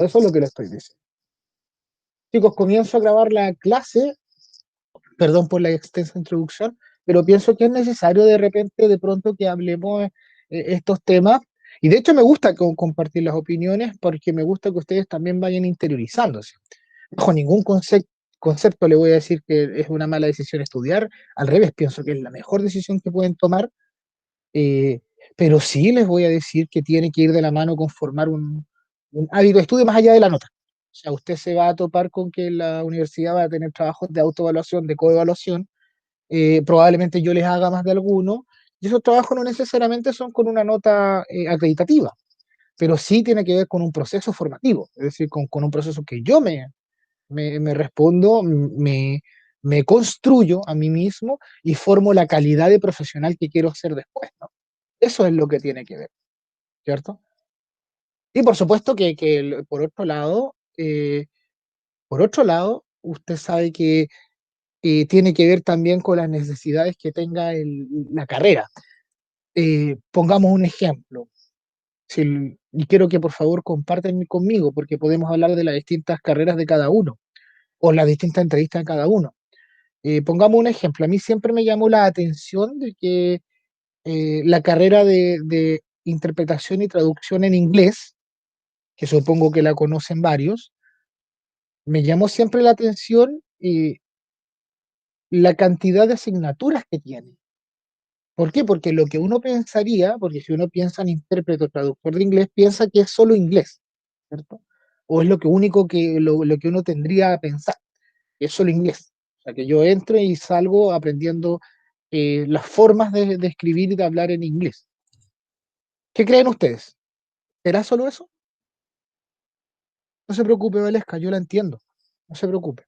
Eso es lo que le estoy diciendo. Chicos, comienzo a grabar la clase, perdón por la extensa introducción, pero pienso que es necesario de repente, de pronto, que hablemos estos temas. Y de hecho me gusta compartir las opiniones porque me gusta que ustedes también vayan interiorizándose. Bajo ningún concepto le voy a decir que es una mala decisión estudiar, al revés, pienso que es la mejor decisión que pueden tomar, eh, pero sí les voy a decir que tiene que ir de la mano con formar un hábito de estudio más allá de la nota. O sea, usted se va a topar con que la universidad va a tener trabajos de autoevaluación, de coevaluación, probablemente yo les haga más de alguno, y esos trabajos no necesariamente son con una nota acreditativa, pero sí tiene que ver con un proceso formativo, es decir, con un proceso que yo me respondo, me construyo a mí mismo y formo la calidad de profesional que quiero ser después, ¿no? Eso es lo que tiene que ver, ¿cierto? Y por supuesto por otro lado, usted sabe que tiene que ver también con las necesidades que tenga la carrera. Pongamos un ejemplo, y quiero que por favor compartan conmigo, porque podemos hablar de las distintas carreras de cada uno, o las distintas entrevistas de cada uno. Pongamos un ejemplo, a mí siempre me llamó la atención de que la carrera de interpretación y traducción en inglés, que supongo que la conocen varios, me llamó siempre la atención la cantidad de asignaturas que tiene. ¿Por qué? Porque lo que uno pensaría, porque si uno piensa en intérprete o traductor de inglés, piensa que es solo inglés, ¿cierto? O es lo que único lo que uno tendría a pensar, que es solo inglés. O sea, que yo entro y salgo aprendiendo las formas de escribir y de hablar en inglés. ¿Qué creen ustedes? ¿Será solo eso? No se preocupe, Valesca, yo la entiendo. No se preocupe.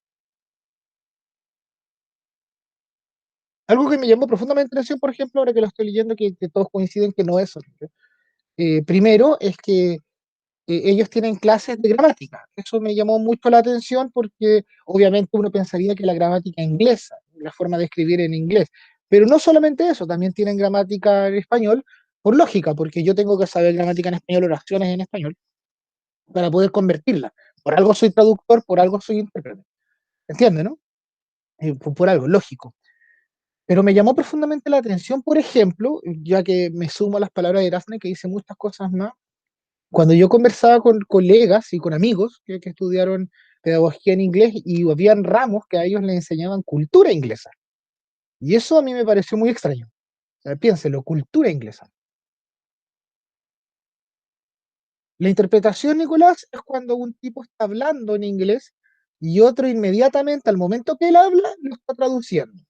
Algo que me llamó profundamente la atención, por ejemplo, ahora que lo estoy leyendo, que todos coinciden que no es solo. Primero es que ellos tienen clases de gramática. Eso me llamó mucho la atención porque obviamente uno pensaría que la gramática inglesa, la forma de escribir en inglés, pero no solamente eso, también tienen gramática en español, por lógica, porque yo tengo que saber gramática en español, oraciones en español, para poder convertirla. Por algo soy traductor, por algo soy intérprete. ¿Entiende, no? Por algo, lógico. Pero me llamó profundamente la atención, por ejemplo, ya que me sumo a las palabras de Erasme, que dice muchas cosas más, cuando yo conversaba con colegas y con amigos que estudiaron pedagogía en inglés y habían ramos que a ellos les enseñaban cultura inglesa. Y eso a mí me pareció muy extraño. O sea, piénselo, cultura inglesa. La interpretación, Nicolás, es cuando un tipo está hablando en inglés y otro inmediatamente, al momento que él habla, lo está traduciendo,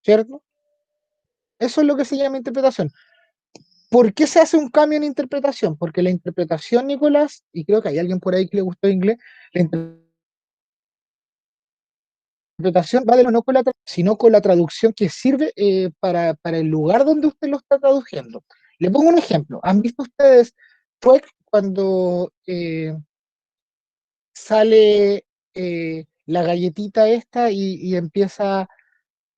¿cierto? Eso es lo que se llama interpretación. ¿Por qué se hace un cambio en interpretación? Porque la interpretación, Nicolás, y creo que hay alguien por ahí que le gustó inglés, la interpretación va de no con sino con la traducción que sirve para el lugar donde usted lo está traduciendo. Le pongo un ejemplo. ¿Han visto ustedes Shrek cuando sale la galletita esta y empieza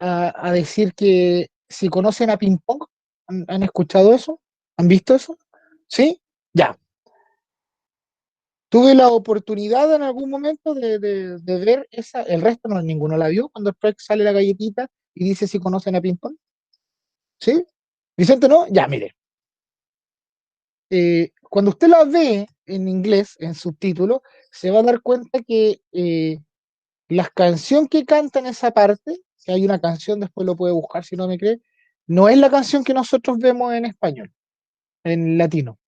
a decir que si conocen a Ping Pong? ¿Han escuchado eso? ¿Han visto eso? ¿Sí? Ya. Tuve la oportunidad en algún momento de ver esa, el resto no, ninguno la vio, cuando después sale la galletita y dice si conocen a Ping Pong. ¿Sí? Vicente, ¿no? Ya, mire. Cuando usted la ve en inglés, en subtítulo, se va a dar cuenta que la canción que canta en esa parte, que hay una canción, después lo puede buscar si no me cree, no es la canción que nosotros vemos en español, en latino.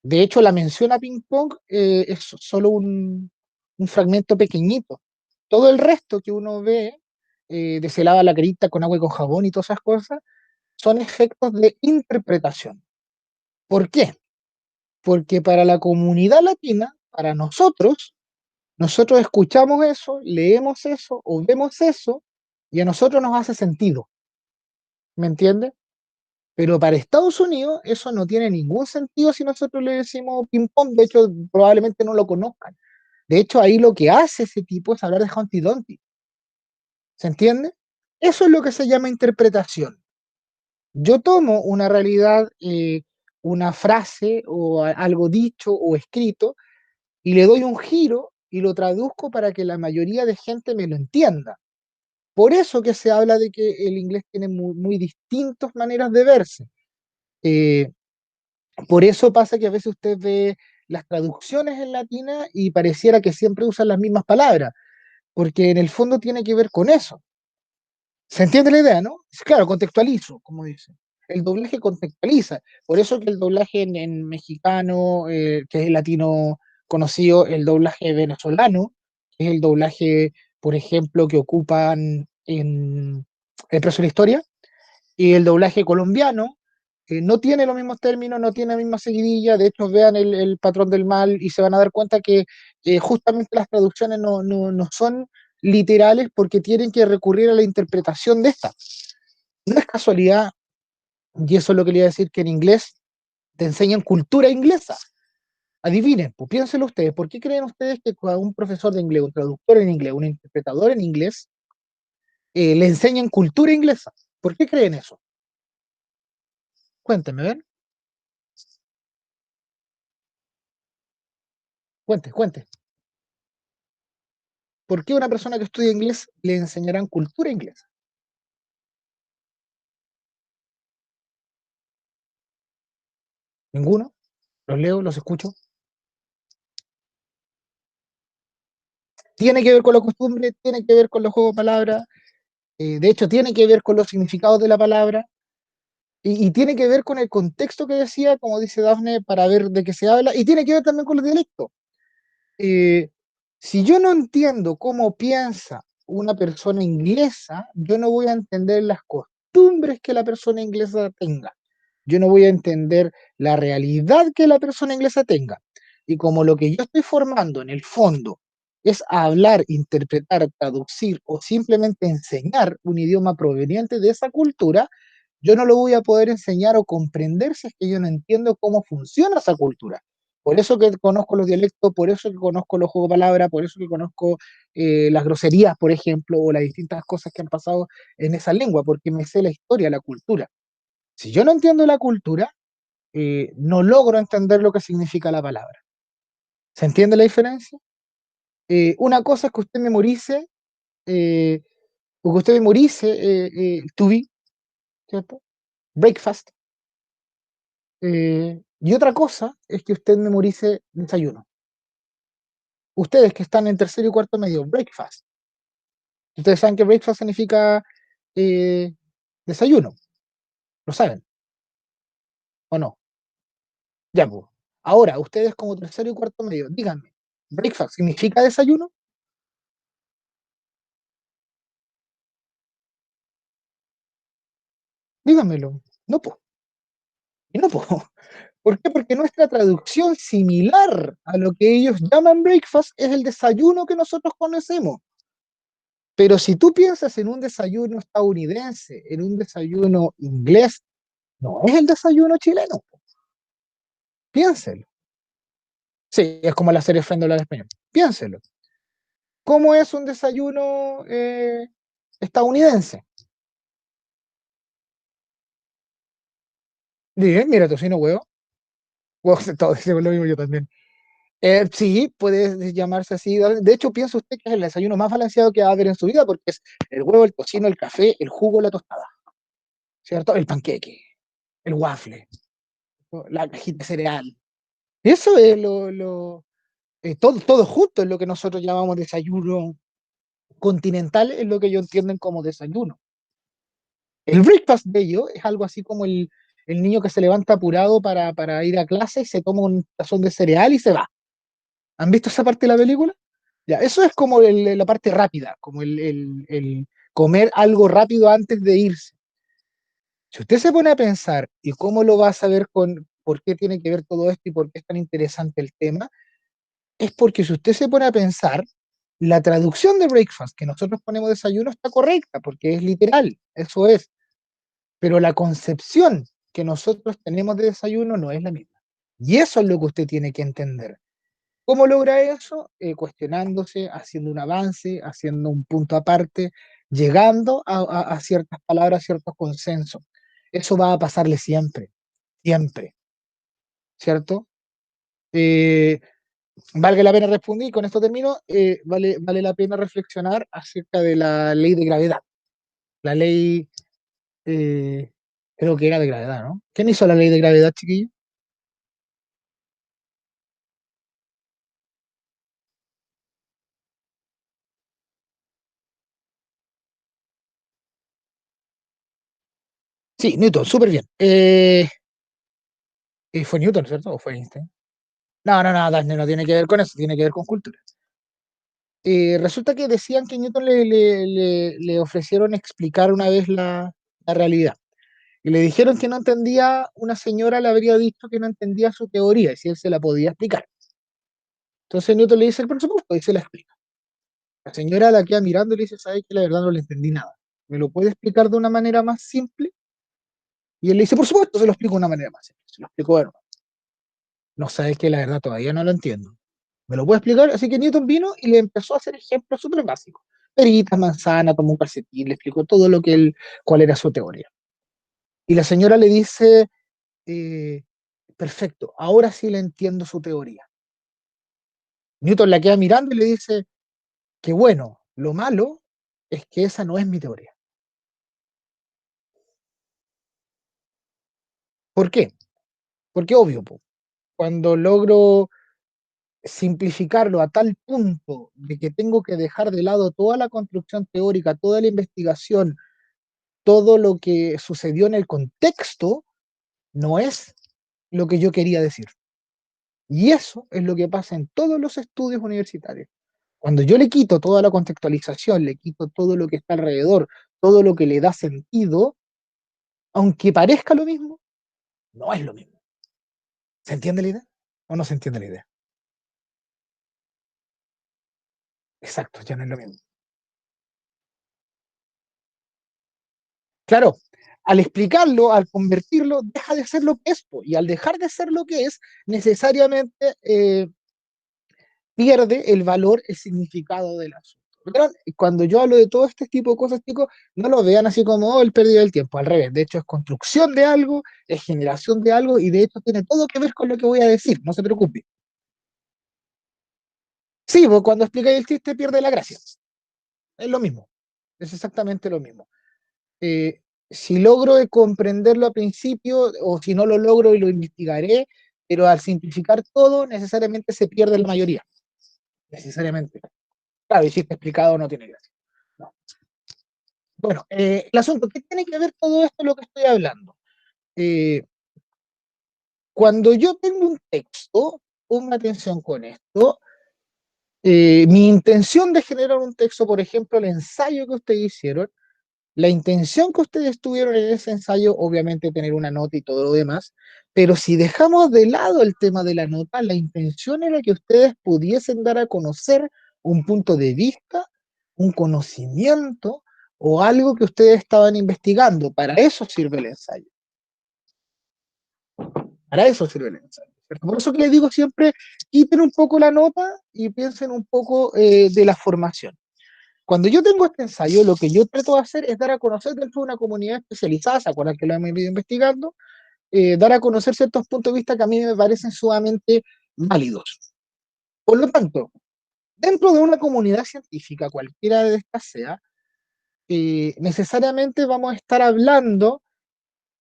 De hecho, la mención a Ping Pong es solo un fragmento pequeñito. Todo el resto que uno ve, de se lava la carita con agua y con jabón y todas esas cosas, son efectos de interpretación. ¿Por qué? Porque para la comunidad latina, para nosotros escuchamos eso, leemos eso o vemos eso y a nosotros nos hace sentido. ¿Me entiende? Pero para Estados Unidos eso no tiene ningún sentido si nosotros le decimos ping pong. De hecho, probablemente no lo conozcan. De hecho, ahí lo que hace ese tipo es hablar de Humpty Dumpty. ¿Se entiende? Eso es lo que se llama interpretación. Yo tomo una realidad, una frase o algo dicho o escrito y le doy un giro y lo traduzco para que la mayoría de gente me lo entienda. Por eso que se habla de que el inglés tiene muy distintas maneras de verse. Eh, por eso pasa que a veces usted ve las traducciones en latina y pareciera que siempre usan las mismas palabras, porque en el fondo tiene que ver con eso. ¿Se entiende la idea, no? Claro, contextualizo, como dice. El doblaje contextualiza. Por eso que el doblaje en mexicano, que es el latino conocido, el doblaje venezolano, que es el doblaje, por ejemplo, que ocupan en El Precio de la Historia, y el doblaje colombiano no tiene los mismos términos, no tiene la misma seguidilla. De hecho, vean el patrón del mal y se van a dar cuenta que justamente las traducciones no son literales porque tienen que recurrir a la interpretación de esta. No es casualidad, y eso es lo que le iba a decir, que en inglés te enseñan cultura inglesa. Adivinen, pues piénsenlo ustedes, ¿por qué creen ustedes que a un profesor de inglés, un traductor en inglés, un interpretador en inglés, le enseñan cultura inglesa? ¿Por qué creen eso? Cuéntenme, ¿ven? Cuente. ¿Por qué a una persona que estudia inglés le enseñarán cultura inglesa? Ninguno. Los leo, los escucho. Tiene que ver con la costumbre, tiene que ver con los juegos de palabras, de hecho tiene que ver con los significados de la palabra y tiene que ver con el contexto que decía, como dice Dafne, para ver de qué se habla, y tiene que ver también con los dialectos. Eh, si yo no entiendo cómo piensa una persona inglesa, yo no voy a entender las costumbres que la persona inglesa tenga. Yo no voy a entender la realidad que la persona inglesa tenga. Y como lo que yo estoy formando en el fondo es hablar, interpretar, traducir o simplemente enseñar un idioma proveniente de esa cultura, yo no lo voy a poder enseñar o comprender si es que yo no entiendo cómo funciona esa cultura. Por eso que conozco los dialectos, por eso que conozco los juegos de palabras, por eso que conozco las groserías, por ejemplo, o las distintas cosas que han pasado en esa lengua, porque me sé la historia, la cultura. Si yo no entiendo la cultura, no logro entender lo que significa la palabra. ¿Se entiende la diferencia? Una cosa es que usted memorice, eh, o que usted memorice to be, ¿cierto? Breakfast. Y otra cosa es que usted memorice desayuno. Ustedes que están en tercero y cuarto medio, breakfast. Ustedes saben que breakfast significa eh, desayuno. ¿Lo saben o no? Ya, pues. Ahora, ustedes como tercero y cuarto medio, díganme, ¿breakfast significa desayuno? Díganmelo. No, pues. Y no, pues. ¿Por qué? Porque nuestra traducción similar a lo que ellos llaman breakfast es el desayuno que nosotros conocemos. Pero si tú piensas en un desayuno estadounidense, en un desayuno inglés, no es el desayuno chileno. Piénselo. Sí, es como la serie Friend hablar español. Piénselo. ¿Cómo es un desayuno estadounidense? Dije, mira, tocino huevo. Huevos todo decimos lo mismo yo también. Sí, puede llamarse así. De hecho, piensa usted que es el desayuno más balanceado que va a haber en su vida porque es el huevo, el tocino, el café, el jugo, la tostada, ¿cierto? El panqueque, el waffle, ¿no? La cajita de cereal. Eso es todo junto es lo que nosotros llamamos desayuno continental, es lo que ellos entienden como desayuno. El breakfast de ellos es algo así como el niño que se levanta apurado para ir a clase y se toma un tazón de cereal y se va. ¿Han visto esa parte de la película? Ya, eso es como la parte rápida, como el comer algo rápido antes de irse. Si usted se pone a pensar y cómo lo va a saber con por qué tiene que ver todo esto y por qué es tan interesante el tema, es porque si usted se pone a pensar, la traducción de breakfast que nosotros ponemos desayuno está correcta, porque es literal, eso es, pero la concepción que nosotros tenemos de desayuno no es la misma. Y eso es lo que usted tiene que entender. ¿Cómo logra eso? Cuestionándose, haciendo un avance, haciendo un punto aparte, llegando a ciertas palabras, ciertos consensos. Eso va a pasarle siempre, siempre, ¿cierto? Eh, valga la pena responder, y con esto termino, vale la pena reflexionar acerca de la ley de gravedad. La ley, eh, creo que era de gravedad, ¿no? ¿Quién hizo la ley de gravedad, chiquillo? Sí, Newton, súper bien. ¿Fue Newton, cierto? ¿O fue Einstein? No, no, no, Daniel, no tiene que ver con eso, tiene que ver con cultura. Resulta que decían que Newton le ofrecieron explicar una vez la realidad. Y le dijeron que no entendía, una señora le habría dicho que no entendía su teoría, y si él se la podía explicar. Entonces Newton le dice, por supuesto, y se la explica. La señora la queda mirando y le dice, ¿sabes que la verdad no le entendí nada? ¿Me lo puede explicar de una manera más simple? Y él le dice, por supuesto, se lo explico de una manera más simple. Se lo explico, bueno, no sabes que la verdad todavía no lo entiendo. ¿Me lo puede explicar? Así que Newton vino y le empezó a hacer ejemplos súper básicos. Peritas, manzana, tomó un calcetín, le explicó todo lo que él, cuál era su teoría. Y la señora le dice, eh, perfecto, ahora sí le entiendo su teoría. Newton la queda mirando y le dice, que bueno, lo malo es que esa no es mi teoría. ¿Por qué? Porque obvio, po, cuando logro simplificarlo a tal punto de que tengo que dejar de lado toda la construcción teórica, toda la investigación, todo lo que sucedió en el contexto, no es lo que yo quería decir. Y eso es lo que pasa en todos los estudios universitarios. Cuando yo le quito toda la contextualización, le quito todo lo que está alrededor, todo lo que le da sentido, aunque parezca lo mismo, no es lo mismo. ¿Se entiende la idea? ¿O no se entiende la idea? Exacto, ya no es lo mismo. Claro, al explicarlo, al convertirlo, deja de ser lo que es, po, y al dejar de ser lo que es, necesariamente pierde el valor, el significado del asunto. Pero cuando yo hablo de todo este tipo de cosas, chicos, no lo vean así como oh, el pérdida del tiempo, al revés. De hecho, es construcción de algo, es generación de algo, y de hecho tiene todo que ver con lo que voy a decir, no se preocupe. Sí, pues cuando explicáis el chiste pierde la gracia. Es lo mismo, es exactamente lo mismo. Si logro comprenderlo al principio, o si no lo logro y lo investigaré, pero al simplificar todo, necesariamente se pierde la mayoría. Necesariamente. Claro, y si está explicado no tiene gracia. No. Bueno, el asunto, ¿qué tiene que ver todo esto lo que estoy hablando? Eh, Cuando yo tengo un texto, ponga atención con esto, mi intención de generar un texto, por ejemplo, el ensayo que ustedes hicieron, la intención que ustedes tuvieron en ese ensayo, obviamente tener una nota y todo lo demás, pero si dejamos de lado el tema de la nota, la intención era que ustedes pudiesen dar a conocer un punto de vista, un conocimiento o algo que ustedes estaban investigando. Para eso sirve el ensayo. Para eso sirve el ensayo. ¿Cierto? Por eso que les digo siempre, quiten un poco la nota y piensen un poco de la formación. Cuando yo tengo este ensayo, lo que yo trato de hacer es dar a conocer dentro de una comunidad especializada, ¿se acuerdan que lo hemos ido investigando? Dar a conocer ciertos puntos de vista que a mí me parecen sumamente válidos. Por lo tanto, dentro de una comunidad científica, cualquiera de estas sea, necesariamente vamos a estar hablando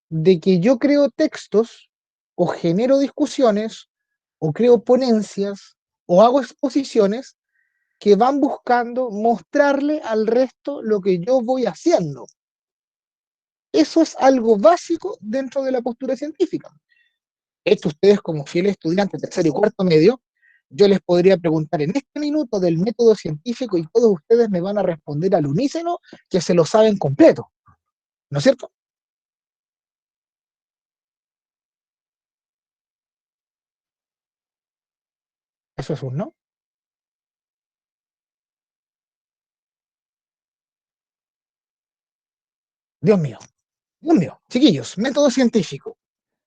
de que yo creo textos o genero discusiones o creo ponencias o hago exposiciones que van buscando mostrarle al resto lo que yo voy haciendo. Eso es algo básico dentro de la postura científica. Esto ustedes como fieles estudiantes de tercero y cuarto medio, yo les podría preguntar en este minuto del método científico y todos ustedes me van a responder al unísono que se lo saben completo, ¿no es cierto? Eso es un no. Dios mío, Dios mío, chiquillos, método científico.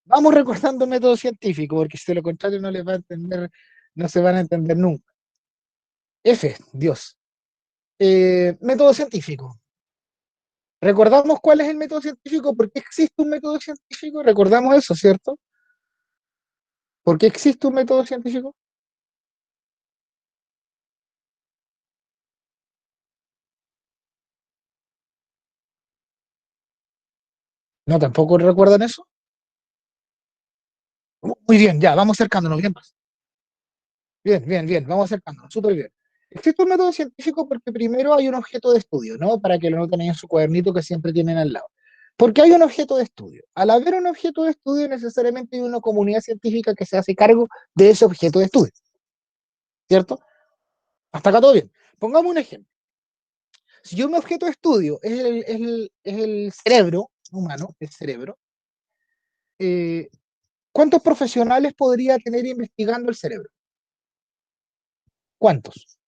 Vamos recordando el método científico, porque si de lo contrario no les va a entender, no se van a entender nunca. F, Dios. Método científico. ¿Recordamos cuál es el método científico? ¿Por qué existe un método científico? Recordamos eso, ¿cierto? ¿Por qué existe un método científico? No, tampoco recuerdan eso. Muy bien, ya, vamos acercándonos, bien, pues. Bien, bien, bien, vamos acercándonos, súper bien. Existe un método científico porque primero hay un objeto de estudio, ¿no? Para que lo noten ahí en su cuadernito que siempre tienen al lado. Porque hay un objeto de estudio. Al haber un objeto de estudio, necesariamente hay una comunidad científica que se hace cargo de ese objeto de estudio, ¿cierto? Hasta acá todo bien. Pongamos un ejemplo. Si yo mi objeto de estudio es el cerebro humano, el cerebro, eh, ¿cuántos profesionales podría tener investigando el cerebro? ¿Cuántos?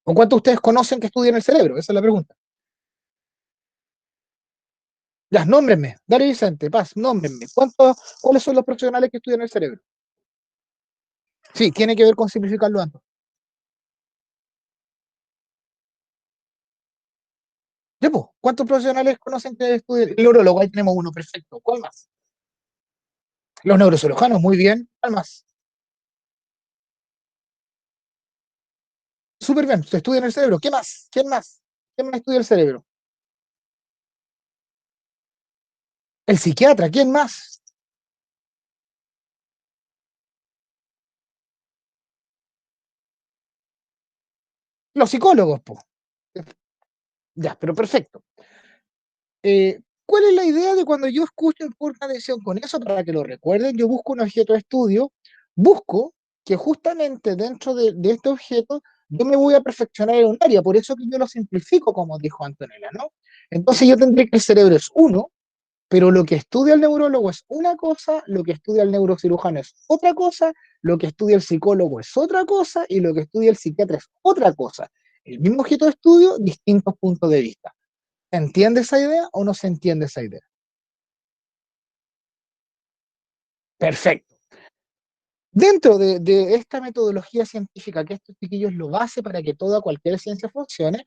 ¿O cuántos ustedes conocen que estudian el cerebro? Esa es la pregunta. Ya, nómbrenme. Dale Vicente, Paz, nómbrenme. ¿Cuáles son los profesionales que estudian el cerebro? Sí, tiene que ver con simplificarlo antes. Ya, pues, ¿cuántos profesionales conocen que estudian? El neurólogo, ahí tenemos uno, perfecto. ¿Cuál más? Los neurocirujanos, muy bien. ¿Cuál más? Súper bien, se estudia el cerebro. ¿Qué más? ¿Quién más? ¿Quién más estudia el cerebro? El psiquiatra, ¿quién más? Los psicólogos, pues. Ya, pero perfecto. ¿Cuál es la idea de cuando yo escucho y pongo atención con eso para que lo recuerden? Yo busco un objeto de estudio, busco que justamente dentro de este objeto yo me voy a perfeccionar en un área, por eso que yo lo simplifico, como dijo Antonella, ¿no? Entonces yo tendré que el cerebro es uno, pero lo que estudia el neurólogo es una cosa, lo que estudia el neurocirujano es otra cosa, lo que estudia el psicólogo es otra cosa y lo que estudia el psiquiatra es otra cosa. El mismo objeto de estudio, distintos puntos de vista. ¿Se entiende esa idea o no se entiende esa idea? Perfecto. Dentro de esta metodología científica, que estos chiquillos lo base para que toda cualquier ciencia funcione,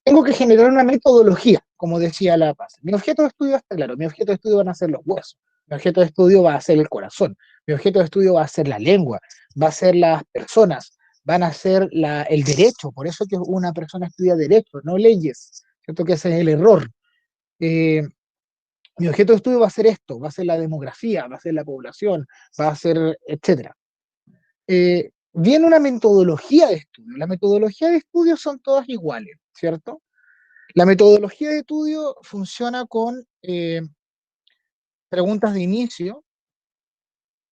tengo que generar una metodología, como decía la Paz. Mi objeto de estudio está claro, mi objeto de estudio van a ser los huesos, mi objeto de estudio va a ser el corazón, mi objeto de estudio va a ser la lengua, va a ser las personas, van a ser el derecho, por eso que una persona estudia derecho, no leyes, ¿cierto? Que ese es el error. Eh, Mi objeto de estudio va a ser esto, va a ser la demografía, va a ser la población, va a ser, etcétera. Viene una metodología de estudio. Las metodologías de estudio son todas iguales, ¿cierto? La metodología de estudio funciona con preguntas de inicio,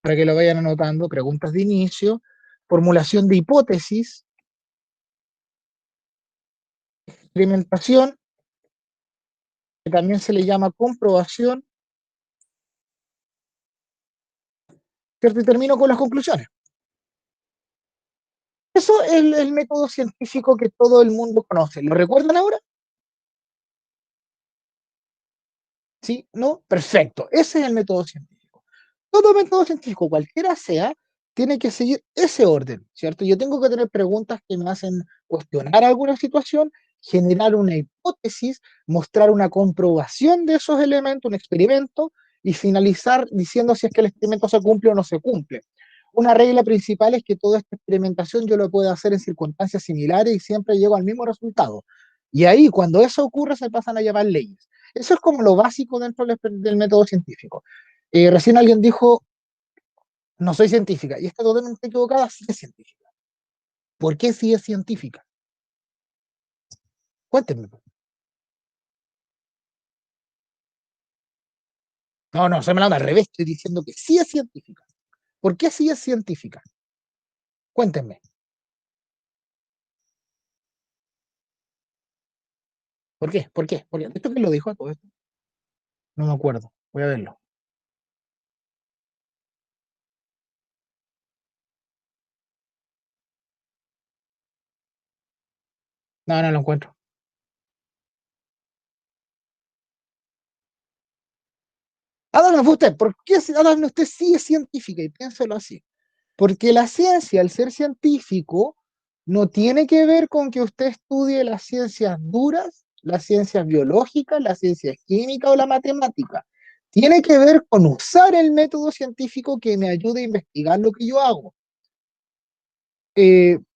para que lo vayan anotando, preguntas de inicio, formulación de hipótesis, experimentación, que también se le llama comprobación, ¿cierto? Y termino con las conclusiones. Eso es el método científico que todo el mundo conoce. ¿Lo recuerdan ahora? ¿Sí? ¿No? Perfecto. Ese es el método científico. Todo método científico, cualquiera sea, tiene que seguir ese orden, ¿cierto? Yo tengo que tener preguntas que me hacen cuestionar alguna situación, generar una hipótesis, mostrar una comprobación de esos elementos, un experimento, y finalizar diciendo si es que el experimento se cumple o no se cumple. Una regla principal es que toda esta experimentación yo lo puedo hacer en circunstancias similares y siempre llego al mismo resultado. Y ahí, cuando eso ocurre, se pasan a llamar leyes. Eso es como lo básico dentro del método científico. Recién alguien dijo, no soy científica, y está totalmente equivocada, sí es científica. ¿Por qué sí es científica? Cuéntenme. No, no, se me la al revés, estoy diciendo que sí es científica. ¿Por qué sí es científica? Cuéntenme. ¿Por qué? ¿Por qué? ¿Por qué? ¿Esto quién lo dijo a todo esto? No me acuerdo. Voy a verlo. No, no lo encuentro. Adán, usted, ¿por qué Adán, usted sí es científica? Y piénselo así. Porque la ciencia, al ser científico, no tiene que ver con que usted estudie las ciencias duras, las ciencias biológicas, las ciencias químicas o la matemática. Tiene que ver con usar el método científico que me ayude a investigar lo que yo hago.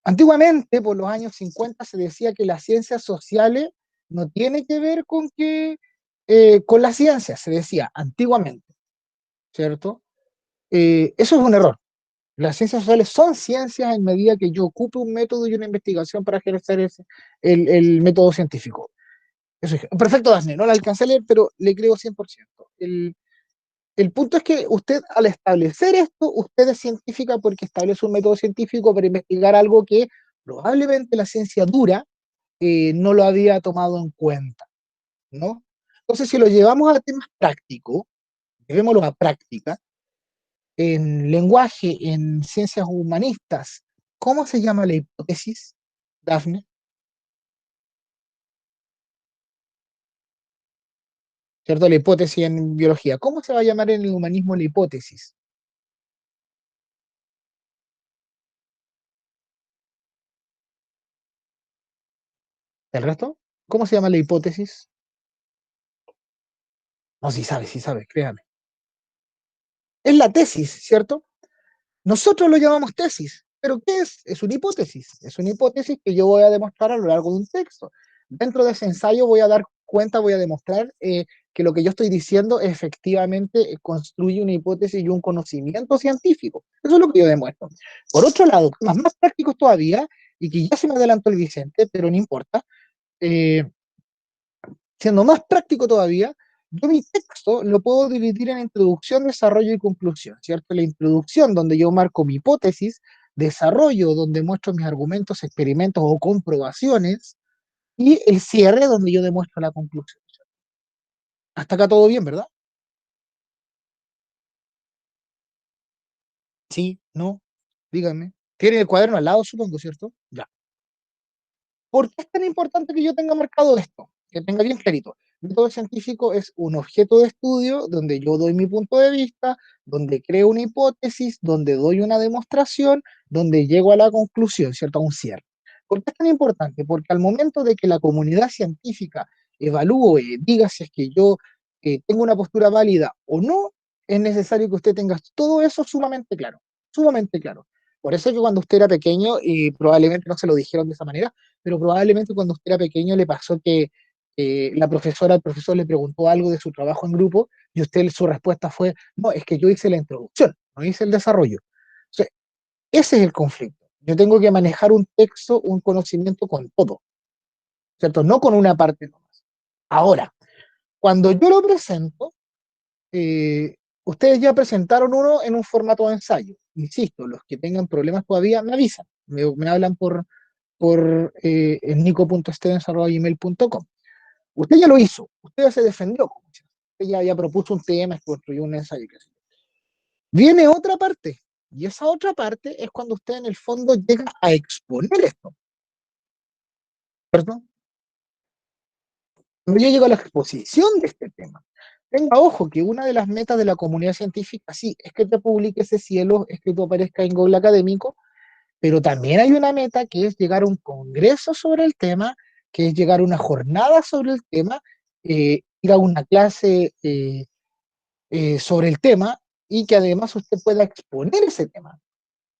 Antiguamente, por los años 50, se decía que las ciencias sociales no tiene que ver con que, con la ciencia, se decía antiguamente, ¿cierto? Eso es un error. Las ciencias sociales son ciencias en medida que yo ocupe un método y una investigación para ejercer el método científico. Eso es perfecto, Dafne. No la alcancé a leer, pero le creo 100%. El punto es que usted, al establecer esto, usted es científica porque establece un método científico para investigar algo que probablemente la ciencia dura no lo había tomado en cuenta, ¿no? Entonces, si lo llevamos a temas prácticos, llevémoslo a práctica, en lenguaje, en ciencias humanistas, ¿cómo se llama la hipótesis, Dafne? ¿Cierto? La hipótesis en biología. ¿Cómo se va a llamar en el humanismo la hipótesis? ¿El resto? ¿Cómo se llama la hipótesis? No, sí sabe, créame. Es la tesis, ¿cierto? Nosotros lo llamamos tesis, pero ¿qué es? Es una hipótesis. Es una hipótesis que yo voy a demostrar a lo largo de un texto. Dentro de ese ensayo voy a dar cuenta, voy a demostrar que lo que yo estoy diciendo efectivamente construye una hipótesis y un conocimiento científico. Eso es lo que yo demuestro. Por otro lado, más prácticos todavía, y que ya se me adelantó el Vicente, pero no importa, eh, siendo más práctico todavía, yo mi texto lo puedo dividir en introducción, desarrollo y conclusión, ¿cierto? La introducción, donde yo marco mi hipótesis, desarrollo, donde muestro mis argumentos, experimentos o comprobaciones, y el cierre, donde yo demuestro la conclusión. Hasta acá todo bien, ¿verdad? Sí, no, díganme. Tiene el cuaderno al lado, supongo, ¿cierto? Ya. ¿Por qué es tan importante que yo tenga marcado esto? Que tenga bien clarito. El método científico es un objeto de estudio donde yo doy mi punto de vista, donde creo una hipótesis, donde doy una demostración, donde llego a la conclusión, ¿cierto? A un cierre. ¿Por qué es tan importante? Porque al momento de que la comunidad científica evalúe, diga si es que yo tengo una postura válida o no, es necesario que usted tenga todo eso sumamente claro, sumamente claro. Por eso es que cuando usted era pequeño, y probablemente no se lo dijeron de esa manera, pero probablemente cuando usted era pequeño le pasó que la profesora, el profesor le preguntó algo de su trabajo en grupo y usted su respuesta fue, no, es que yo hice la introducción, no hice el desarrollo. O sea, ese es el conflicto. Yo tengo que manejar un texto, un conocimiento con todo, ¿cierto? No con una parte nomás. Ahora, cuando yo lo presento, ustedes ya presentaron uno en un formato de ensayo. Insisto, los que tengan problemas todavía me avisan, me hablan por nico.stevens.gmail.com. Usted ya lo hizo, usted ya se defendió, usted ya propuso un tema, construyó un ensayo. Viene otra parte, y esa otra parte es cuando usted en el fondo llega a exponer esto, ¿cierto? Cuando yo llego a la exposición de este tema, tenga ojo que una de las metas de la comunidad científica, sí, es que te publique ese cielo, es que tú aparezcas en Google Académico, pero también hay una meta que es llegar a un congreso sobre el tema, que es llegar a una jornada sobre el tema, ir a una clase sobre el tema y que además usted pueda exponer ese tema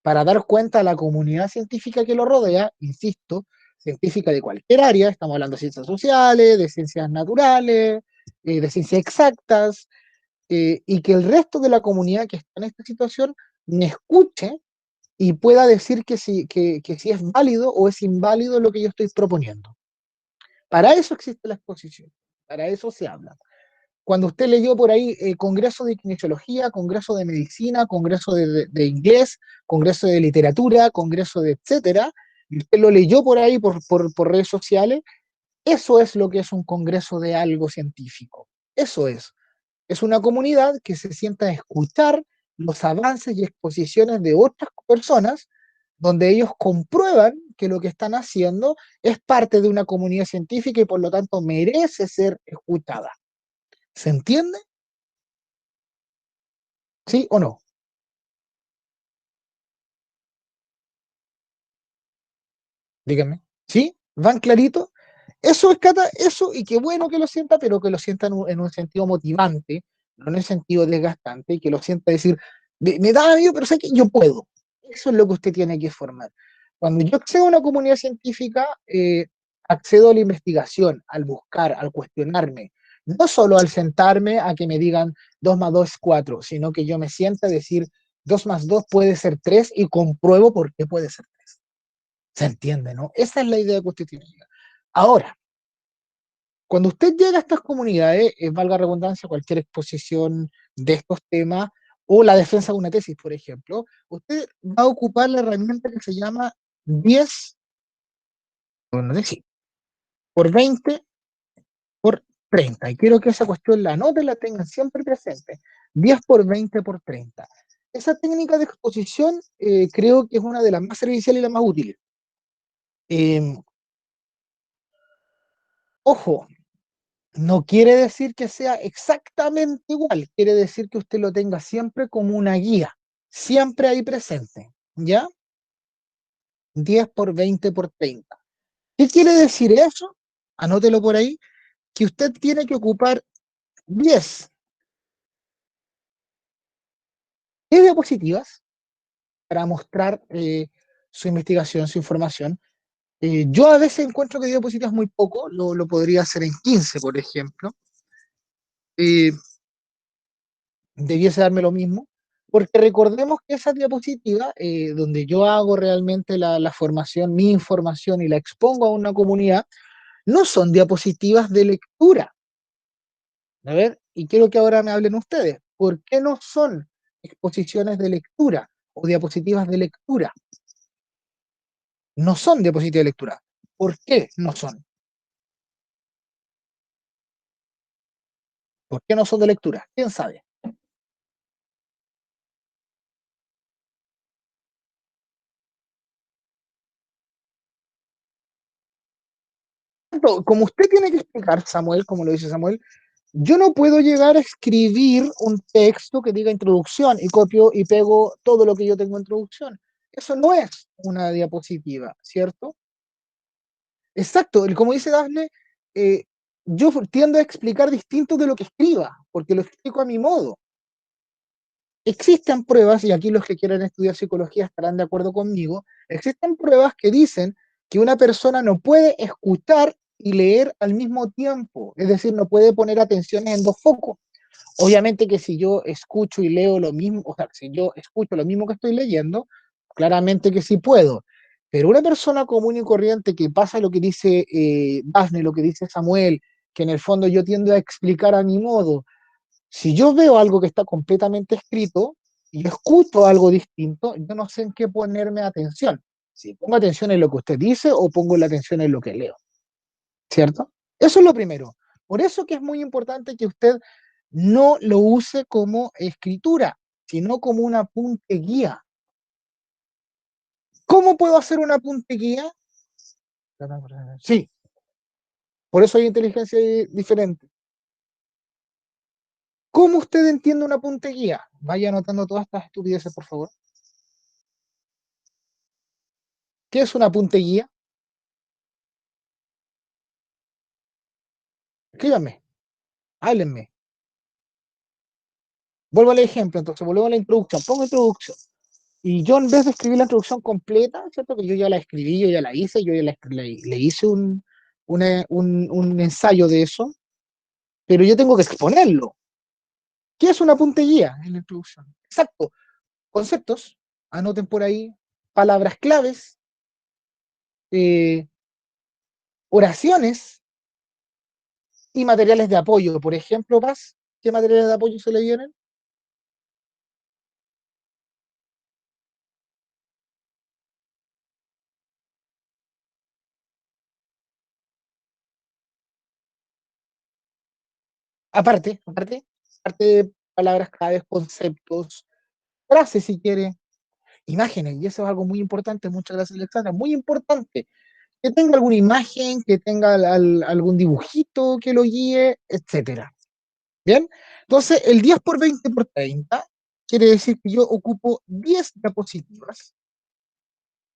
para dar cuenta a la comunidad científica que lo rodea, insisto, científica de cualquier área, estamos hablando de ciencias sociales, de ciencias naturales, de ciencias exactas, y que el resto de la comunidad que está en esta situación me escuche y pueda decir que si es válido o es inválido lo que yo estoy proponiendo. Para eso existe la exposición, para eso se habla. Cuando usted leyó por ahí Congreso de Kinesiología, Congreso de Medicina, Congreso de Inglés, Congreso de Literatura, Congreso de etcétera, y usted lo leyó por ahí por redes sociales, eso es lo que es un congreso de algo científico. Eso es. Es una comunidad que se sienta a escuchar los avances y exposiciones de otras personas, donde ellos comprueban que lo que están haciendo es parte de una comunidad científica y por lo tanto merece ser escuchada. ¿Se entiende? ¿Sí o no? Díganme. ¿Sí? ¿Van clarito? Eso es Cata, eso, y qué bueno que lo sienta, pero que lo sienta en un sentido motivante, no en un sentido desgastante, y que lo sienta decir, me da miedo, pero sé que yo puedo. Eso es lo que usted tiene que formar. Cuando yo accedo a una comunidad científica, accedo a la investigación, al buscar, al cuestionarme, no solo al sentarme a que me digan 2 más 2 es 4, sino que yo me sienta a decir 2 más 2 puede ser 3 y compruebo por qué puede ser 3. ¿Se entiende, no? Esa es la idea que usted tiene que llegar. Ahora, cuando usted llega a estas comunidades, valga la redundancia, cualquier exposición de estos temas o la defensa de una tesis, por ejemplo, usted va a ocupar la herramienta que se llama 10 bueno, por 20 por 30. Y quiero que esa cuestión la anoten, la tengan siempre presente. 10 por 20 por 30. Esa técnica de exposición creo que es una de las más serviciales y las más útiles. Eh, Ojo, no quiere decir que sea exactamente igual, quiere decir que usted lo tenga siempre como una guía, siempre ahí presente, ¿ya? 10 por 20 por 30. ¿Qué quiere decir eso? Anótelo por ahí, que usted tiene que ocupar 10 diapositivas para mostrar su investigación, su información. Yo a veces encuentro que diapositivas muy poco, lo podría hacer en 15, por ejemplo. Eh, Debiese darme lo mismo, porque recordemos que esas diapositivas, donde yo hago realmente la formación, mi información y la expongo a una comunidad, no son diapositivas de lectura. A ver, y quiero que ahora me hablen ustedes. ¿Por qué no son exposiciones de lectura o diapositivas de lectura? No son diapositivas de lectura. ¿Por qué no son? ¿Por qué no son de lectura? ¿Quién sabe? Como usted tiene que explicar, Samuel, como lo dice Samuel, yo no puedo llegar a escribir un texto que diga introducción y copio y pego todo lo que yo tengo en introducción. Eso no es una diapositiva, ¿cierto? Exacto, como dice Dafne, eh, yo tiendo a explicar distinto de lo que escriba, porque lo explico a mi modo. Existen pruebas, y aquí los que quieran estudiar psicología estarán de acuerdo conmigo, existen pruebas que dicen que una persona no puede escuchar y leer al mismo tiempo, es decir, no puede poner atención en dos focos. Obviamente que si yo escucho y leo lo mismo, o sea, si yo escucho lo mismo que estoy leyendo, claramente que sí puedo. Pero una persona común y corriente que pasa lo que dice Daphne, lo que dice Samuel, que en el fondo yo tiendo a explicar a mi modo, si yo veo algo que está completamente escrito y escucho algo distinto, yo no sé en qué ponerme atención. Si pongo atención en lo que usted dice o pongo la atención en lo que leo, ¿cierto? Eso es lo primero. Por eso que es muy importante que usted no lo use como escritura, sino como un apunte guía. ¿Cómo puedo hacer un apunte guía? Sí, por eso hay inteligencia diferente. ¿Cómo usted entiende un apunte guía? Vaya anotando todas estas estupideces, por favor. ¿Qué es un apunte guía? Escríbanme, háblenme. Vuelvo al ejemplo, entonces volvemos a la introducción. Pongo introducción. Y yo en vez de escribir la introducción completa, ¿cierto? Que yo ya la escribí, yo ya la hice, yo ya le hice un ensayo de eso, pero yo tengo que exponerlo. ¿Qué es una puntería en la introducción? Exacto. Conceptos, anoten por ahí, palabras claves, eh, oraciones y materiales de apoyo. Por ejemplo, Paz, ¿qué materiales de apoyo se le vienen? Aparte de palabras claves, conceptos, frases si quiere, imágenes, y eso es algo muy importante. Muchas gracias, Alexandra. Muy importante que tenga alguna imagen, que tenga algún dibujito que lo guíe, etcétera. Bien, entonces el 10 por 20 por 30 quiere decir que yo ocupo 10 diapositivas.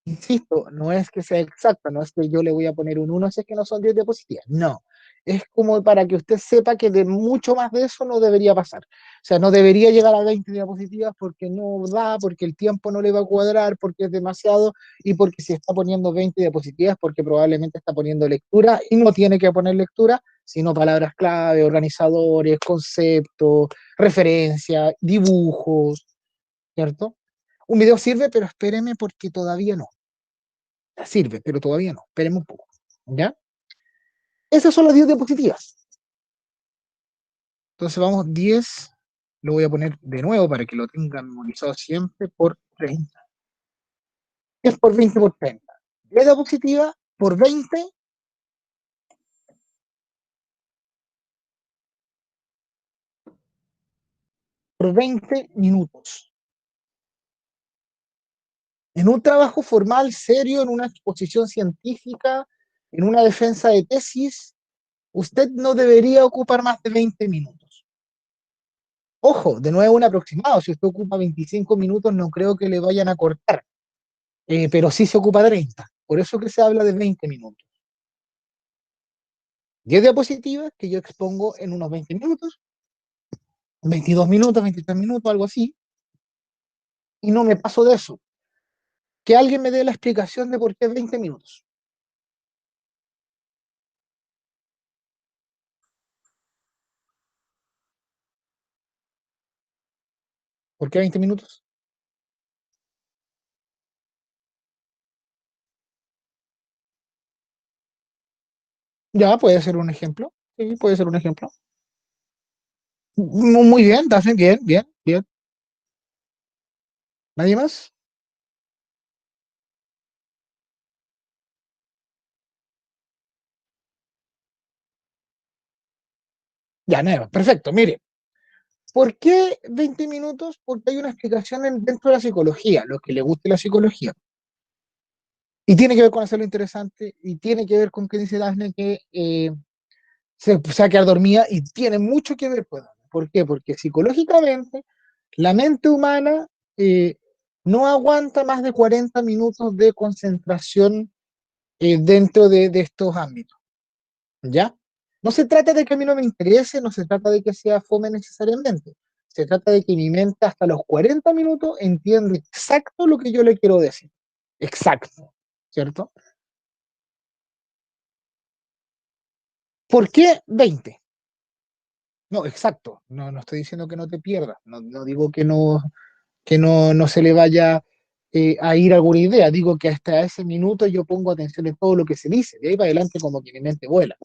Insisto, no es que sea exacta, no es que yo le voy a poner un 1 si es que no son 10 diapositivas, no. es como para que usted sepa que de mucho más de eso no debería pasar. O sea, no debería llegar a 20 diapositivas porque no da, porque el tiempo no le va a cuadrar, porque es demasiado y porque si está poniendo 20 diapositivas porque probablemente está poniendo lectura y no tiene que poner lectura, sino palabras clave, organizadores, conceptos, referencias, dibujos, ¿cierto? Un video sirve, pero espéreme porque todavía no. Sirve, pero todavía no. Esperemos un poco. ¿Ya? Esas son las 10 diapositivas. Entonces vamos 10, lo voy a poner de nuevo para que lo tengan memorizado siempre por 30. 10 por 20 por 30. 10 diapositivas por 20 por 20 minutos. En un trabajo formal, serio, en una exposición científica, en una defensa de tesis, usted no debería ocupar más de 20 minutos. Ojo, de nuevo un aproximado. Si usted ocupa 25 minutos, no creo que le vayan a cortar, pero sí se ocupa 30. Por eso que se habla de 20 minutos. 10 diapositivas que yo expongo en unos 20 minutos, 22 minutos, 23 minutos, algo así, y no me paso de eso. Que alguien me dé la explicación de por qué 20 minutos. ¿Por qué 20 minutos? Ya, puede ser un ejemplo. Sí, puede ser un ejemplo. Muy bien, Dafne, bien, bien, bien. ¿Nadie más? Ya, nada, perfecto. Mire, ¿por qué 20 minutos? Porque hay una explicación dentro de la psicología, lo que le guste la psicología. Y tiene que ver con hacerlo interesante y tiene que ver con que dice Dafne que se va a quedar dormida y tiene mucho que ver con eso. ¿Por qué? Porque psicológicamente la mente humana eh, no aguanta más de 40 minutos de concentración dentro de estos ámbitos, ¿ya? No se trata de que a mí no me interese, no se trata de que sea fome necesariamente, se trata de que mi mente hasta los 40 minutos entiende exacto lo que yo le quiero decir, exacto, ¿cierto? ¿Por qué 20? No, exacto, no, no estoy diciendo que no te pierdas, no, no digo que no se le vaya a ir alguna idea. Digo que hasta ese minuto yo pongo atención en todo lo que se dice. De ahí para adelante como que mi mente vuela.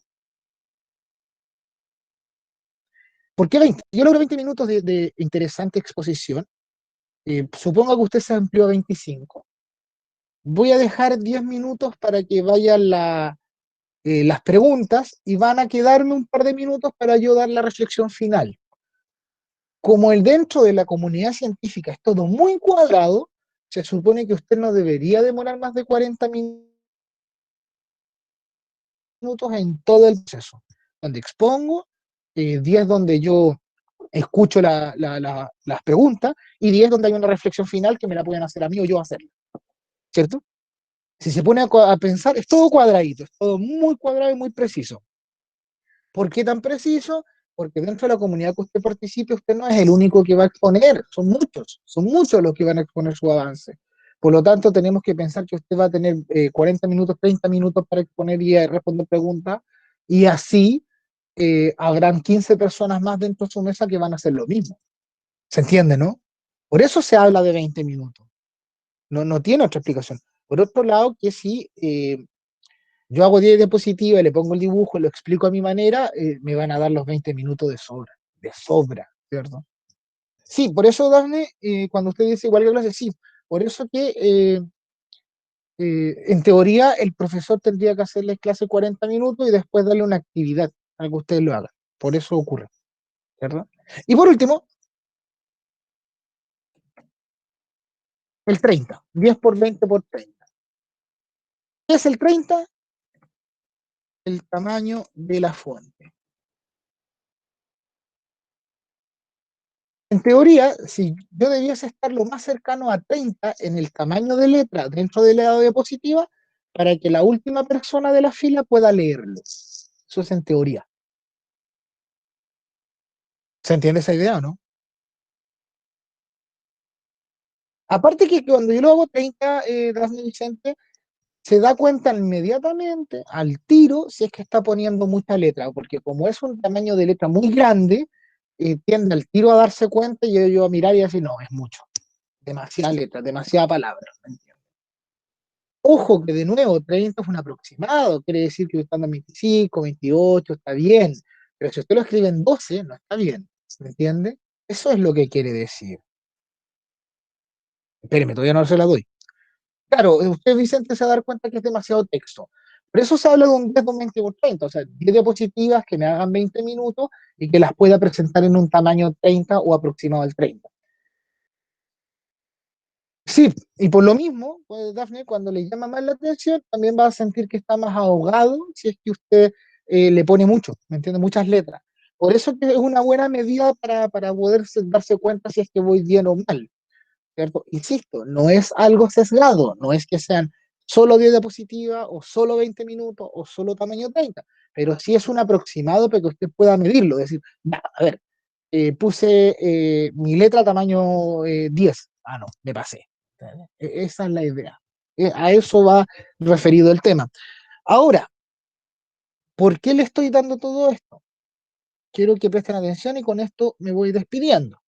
¿Por qué 20? Yo logro 20 minutos de interesante exposición. Supongo que usted se amplió a 25. Voy a dejar 10 minutos para que vayan las preguntas y van a quedarme un par de minutos para yo dar la reflexión final. Como el dentro de la comunidad científica es todo muy cuadrado, se supone que usted no debería demorar más de 40 minutos en todo el proceso, donde expongo, 10 donde yo escucho las preguntas y 10 donde hay una reflexión final que me la pueden hacer a mí o yo hacerla, ¿cierto? Si se pone a pensar, es todo cuadradito, es todo muy cuadrado y muy preciso. ¿Por qué tan preciso? Porque dentro de la comunidad que usted participe, usted no es el único que va a exponer, son muchos los que van a exponer su avance. Por lo tanto, tenemos que pensar que usted va a tener 40 minutos, 30 minutos para exponer y responder preguntas, y así habrán 15 personas más dentro de su mesa que van a hacer lo mismo. ¿Se entiende, no? Por eso se habla de 20 minutos. No, no tiene otra explicación. Por otro lado, que si yo hago 10 diapositivas, le pongo el dibujo, lo explico a mi manera, me van a dar los 20 minutos de sobra, ¿cierto? Sí, por eso, Dafne, cuando usted dice igual que clase, sí, por eso que en teoría el profesor tendría que hacerle clase 40 minutos y después darle una actividad para que usted lo haga. Por eso ocurre, ¿cierto? Y por último, el 30, 10 por 20 por 30. ¿Qué es el 30? El tamaño de la fuente. En teoría, si yo debiese estar lo más cercano a 30 en el tamaño de letra dentro de la diapositiva, para que la última persona de la fila pueda leerlo. Eso es en teoría. ¿Se entiende esa idea o no? Aparte que cuando yo lo hago 30, Dafne Vicente, se da cuenta inmediatamente, al tiro, si es que está poniendo mucha letra, porque como es un tamaño de letra muy grande, tiende al tiro a darse cuenta y yo a mirar y decir, no, es mucho, demasiada letra, demasiada palabra. ¿Me entiendes? Ojo que de nuevo, 30 es un aproximado, quiere decir que están en 25, 28, está bien, pero si usted lo escribe en 12, no está bien, ¿me entiende? Eso es lo que quiere decir. Espéreme, todavía no se la doy. Claro, usted, Vicente, se va a dar cuenta que es demasiado texto. Por eso se habla de un 10 de un 20 por 30, o sea, 10 diapositivas que me hagan 20 minutos y que las pueda presentar en un tamaño 30 o aproximado al 30. Sí, y por lo mismo, pues, Dafne, cuando le llama más la atención, también va a sentir que está más ahogado si es que usted le pone mucho, ¿me entiende? Muchas letras. Por eso que es una buena medida para poder darse cuenta si es que voy bien o mal. ¿Cierto? Insisto, no es algo sesgado, no es que sean solo 10 diapositivas o solo 20 minutos o solo tamaño 30, pero sí es un aproximado para que usted pueda medirlo, decir, ya, a ver, puse mi letra tamaño 10, no, me pasé. Esa es la idea. A eso va referido el tema. Ahora, ¿por qué le estoy dando todo esto? Quiero que presten atención y con esto me voy despidiendo.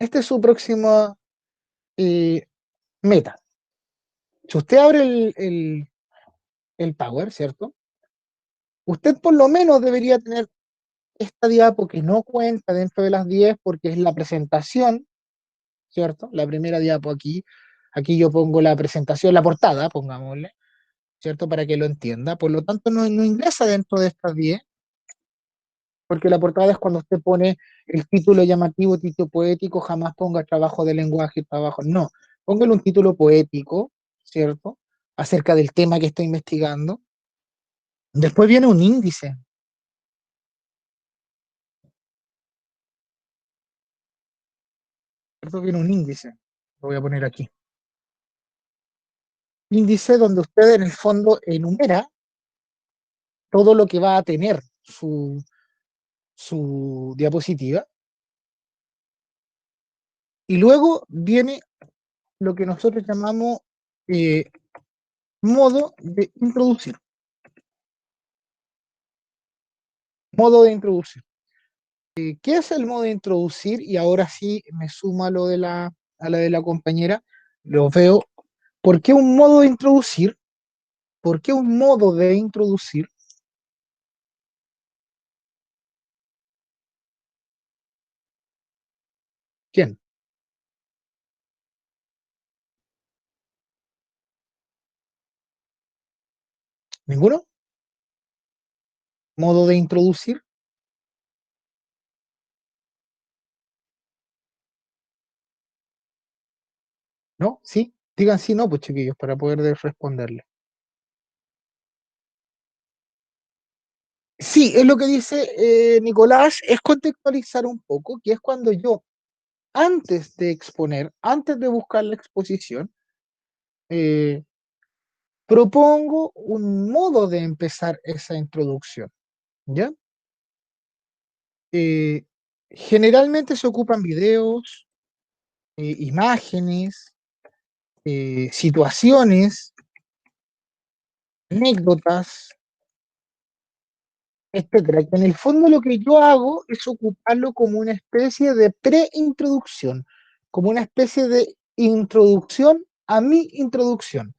Esta es su próxima eh, meta. Si usted abre el Power, ¿cierto? Usted por lo menos debería tener esta diapo que no cuenta dentro de las 10 porque es la presentación, ¿cierto? La primera diapo aquí. Aquí yo pongo la presentación, la portada, pongámosle, ¿cierto? Para que lo entienda. Por lo tanto, no ingresa dentro de estas 10 porque la portada es cuando usted pone el título llamativo, título poético, jamás ponga trabajo de lenguaje, trabajo, no. Póngale un título poético, ¿cierto? Acerca del tema que está investigando. Después viene un índice. ¿Cierto? Viene un índice. Lo voy a poner aquí. Índice donde usted en el fondo enumera todo lo que va a tener su diapositiva. Y luego viene lo que nosotros llamamos eh, modo de introducir. Modo de introducir. ¿Qué es el modo de introducir? Y ahora sí me suma lo de a la de la compañera. Lo veo. ¿Por qué un modo de introducir? ¿Por qué un modo de introducir? ¿Quién? ¿Ninguno? ¿Modo de introducir? ¿No? ¿Sí? Digan sí, no, pues chiquillos, para poder responderle. Sí, es lo que dice Nicolás, es contextualizar un poco, que es cuando yo, antes de exponer, antes de buscar la exposición, eh, propongo un modo de empezar esa introducción, ¿ya? Eh, Generalmente se ocupan videos, imágenes, situaciones, anécdotas, etcétera. Que en el fondo lo que yo hago es ocuparlo como una especie de preintroducción, como una especie de introducción a mi introducción,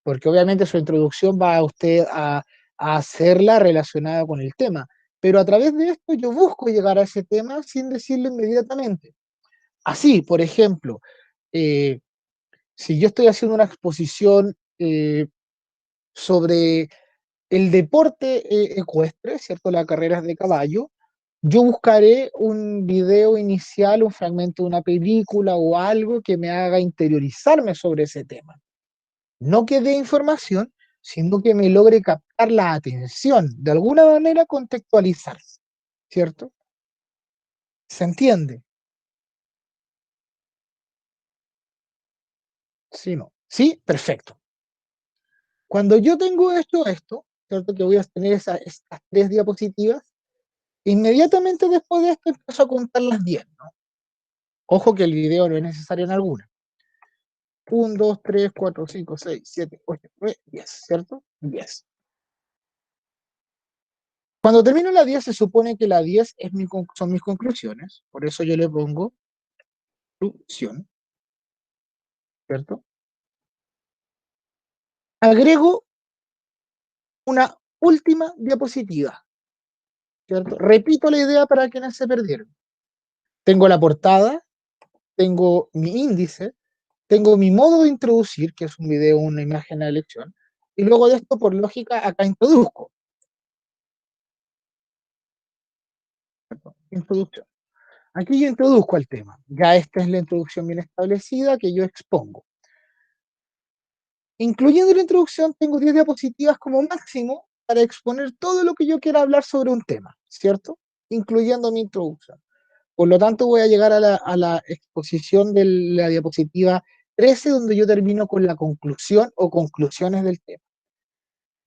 porque obviamente su introducción va a usted a hacerla relacionada con el tema, pero a través de esto yo busco llegar a ese tema sin decirlo inmediatamente. Así, por ejemplo, eh, si yo estoy haciendo una exposición sobre el deporte ecuestre, ¿cierto? Las carreras de caballo, yo buscaré un video inicial, un fragmento de una película o algo que me haga interiorizarme sobre ese tema. No que dé información, sino que me logre captar la atención, de alguna manera contextualizar, ¿cierto? ¿Se entiende? Sí, no. Sí, perfecto. Cuando yo tengo hecho esto, ¿cierto? Que voy a tener estas tres diapositivas, inmediatamente después de esto empiezo a contar las 10, ¿no? Ojo que el video no es necesario en alguna. 1, 2, 3, 4, 5, 6, 7, 8, 9, 10, ¿cierto? 10. Cuando termino la 10, se supone que la 10 son mis conclusiones, por eso yo le pongo conclusión, ¿cierto? Agrego una última diapositiva, ¿cierto? Repito la idea para quienes se perdieron. Tengo la portada, tengo mi índice, tengo mi modo de introducir, que es un video, una imagen a elección, y luego de esto, por lógica, acá introduzco. Introducción. Aquí yo introduzco el tema. Ya esta es la introducción bien establecida que yo expongo. Incluyendo la introducción, tengo 10 diapositivas como máximo para exponer todo lo que yo quiera hablar sobre un tema, ¿cierto? Incluyendo mi introducción. Por lo tanto, voy a llegar a la exposición de la diapositiva 13, donde yo termino con la conclusión o conclusiones del tema.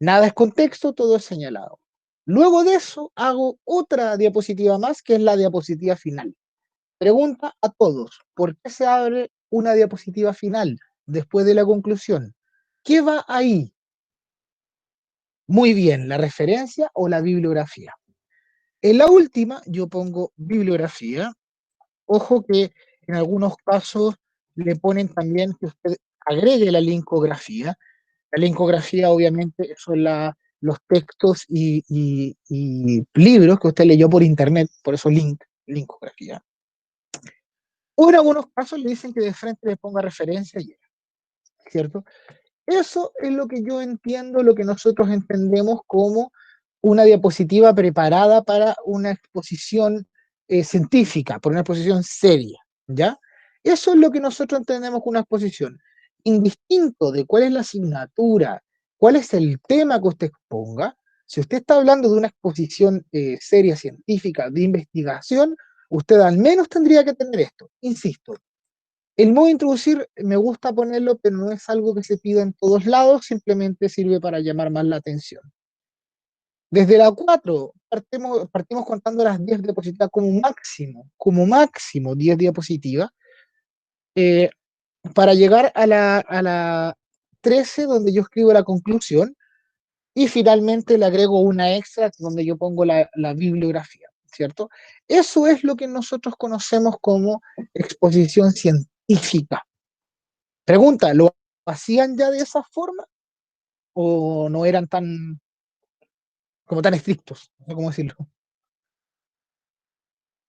Nada es contexto, todo es señalado. Luego de eso, hago otra diapositiva más, que es la diapositiva final. Pregunta a todos, ¿por qué se abre una diapositiva final después de la conclusión? ¿Qué va ahí? Muy bien, la referencia o la bibliografía. En la última, yo pongo bibliografía. Ojo que en algunos casos le ponen también que usted agregue la linkografía. La linkografía, obviamente, son los textos y libros que usted leyó por internet, por eso linkografía. O en algunos casos le dicen que de frente le ponga referencia y ¿cierto? Eso es lo que yo entiendo, lo que nosotros entendemos como una diapositiva preparada para una exposición científica, para una exposición seria, ¿ya? Eso es lo que nosotros entendemos como una exposición. Indistinto de cuál es la asignatura, cuál es el tema que usted exponga, si usted está hablando de una exposición seria, científica, de investigación, usted al menos tendría que tener esto. Insisto, el modo de introducir me gusta ponerlo, pero no es algo que se pida en todos lados, simplemente sirve para llamar más la atención. Desde la 4 partimos contando las 10 diapositivas como máximo 10 diapositivas, eh, para llegar a la 13 donde yo escribo la conclusión y finalmente le agrego una extra donde yo pongo la bibliografía, ¿cierto? Eso es lo que nosotros conocemos como exposición científica. Pregunta, ¿lo hacían ya de esa forma o no eran tan, como tan estrictos? No sé cómo decirlo.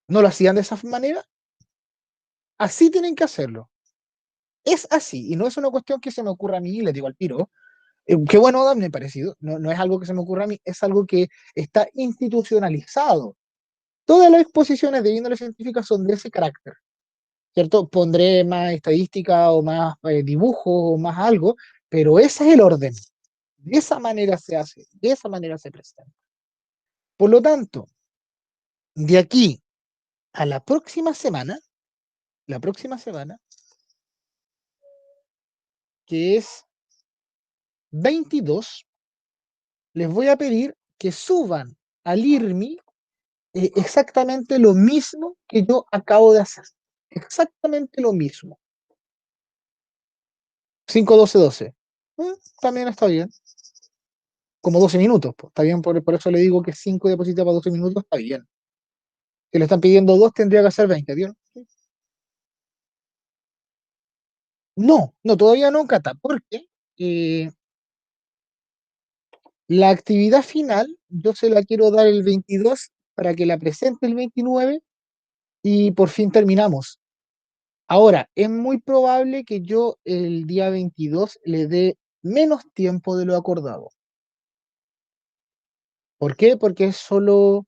¿No lo hacían de esa manera? Así tienen que hacerlo. Es así, y no es una cuestión que se me ocurra a mí, les digo al tiro. Qué bueno, me ha parecido. No, no es algo que se me ocurra a mí, es algo que está institucionalizado. Todas las exposiciones de índole científica son de ese carácter, ¿cierto? Pondré más estadística o más dibujo o más algo, pero ese es el orden. De esa manera se hace, de esa manera se presenta. Por lo tanto, de aquí a la próxima semana, que es 22, les voy a pedir que suban al IRMI exactamente lo mismo que yo acabo de hacer. Exactamente lo mismo. 5, 12, 12. También está bien. Como 12 minutos. Pues. Está bien, por eso le digo que 5 diapositivas para 12 minutos está bien. Si le están pidiendo 2, tendría que hacer 20. ¿Vieron? No, no, todavía no, Cata, porque eh, la actividad final yo se la quiero dar el 22 para que la presente el 29 y por fin terminamos. Ahora, es muy probable que yo el día 22 le dé menos tiempo de lo acordado. ¿Por qué? Porque es solo